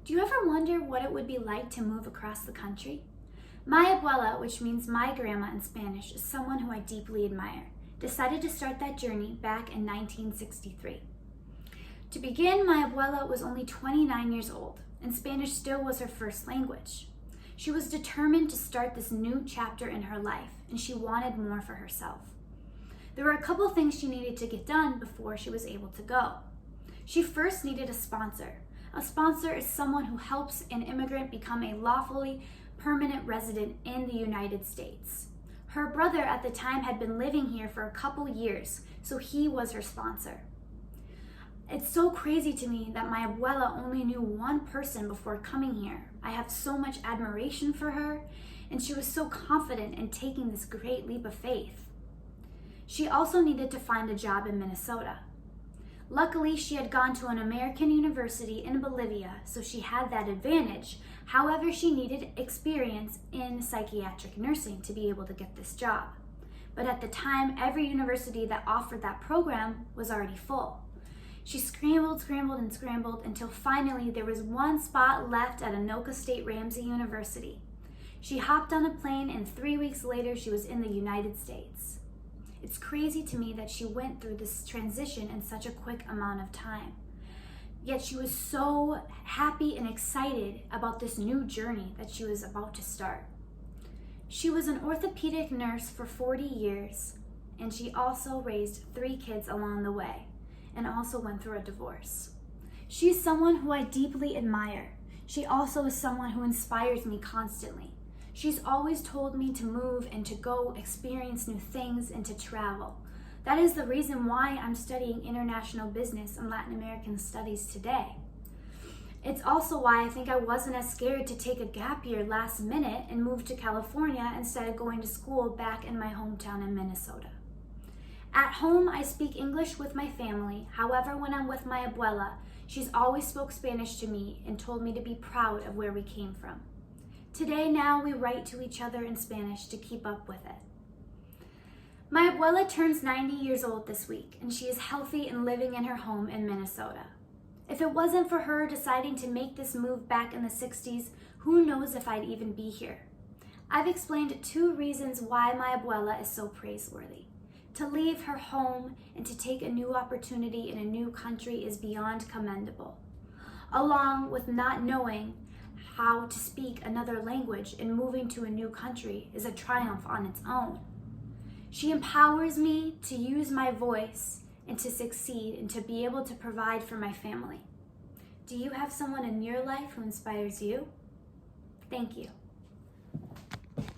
Do you ever wonder what it would be like to move across the country? My abuela, which means my grandma in Spanish, is someone who I deeply admire, decided to start that journey back in 1963. To begin, my abuela was only 29 years old, and Spanish still was her first language. She was determined to start this new chapter in her life, and she wanted more for herself. There were a couple things she needed to get done before she was able to go. She first needed a sponsor. A sponsor is someone who helps an immigrant become a lawfully permanent resident in the United States. Her brother at the time had been living here for a couple years, so he was her sponsor. It's so crazy to me that my abuela only knew one person before coming here. I have so much admiration for her, and she was so confident in taking this great leap of faith. She also needed to find a job in Minnesota. Luckily, she had gone to an American university in Bolivia, so she had that advantage. However, she needed experience in psychiatric nursing to be able to get this job. But at the time, every university that offered that program was already full. She scrambled until finally there was one spot left at Anoka State Ramsey University. She hopped on a plane, and 3 weeks later she was in the United States. It's crazy to me that she went through this transition in such a quick amount of time. Yet she was so happy and excited about this new journey that she was about to start. She was an orthopedic nurse for 40 years, and she also raised 3 kids along the way, and also went through a divorce. She's someone who I deeply admire. She also is someone who inspires me constantly. She's always told me to move and to go experience new things and to travel. That is the reason why I'm studying international business and Latin American studies today. It's also why I think I wasn't as scared to take a gap year last minute and move to California instead of going to school back in my hometown in Minnesota. At home, I speak English with my family. However, when I'm with my abuela, she's always spoke Spanish to me and told me to be proud of where we came from. Today, now, we write to each other in Spanish to keep up with it. My abuela turns 90 years old this week, and she is healthy and living in her home in Minnesota. If it wasn't for her deciding to make this move back in the 60s, who knows if I'd even be here. I've explained 2 reasons why my abuela is so praiseworthy. To leave her home and to take a new opportunity in a new country is beyond commendable, along with not knowing how to speak another language and moving to a new country is a triumph on its own. She empowers me to use my voice and to succeed and to be able to provide for my family. Do you have someone in your life who inspires you? Thank you.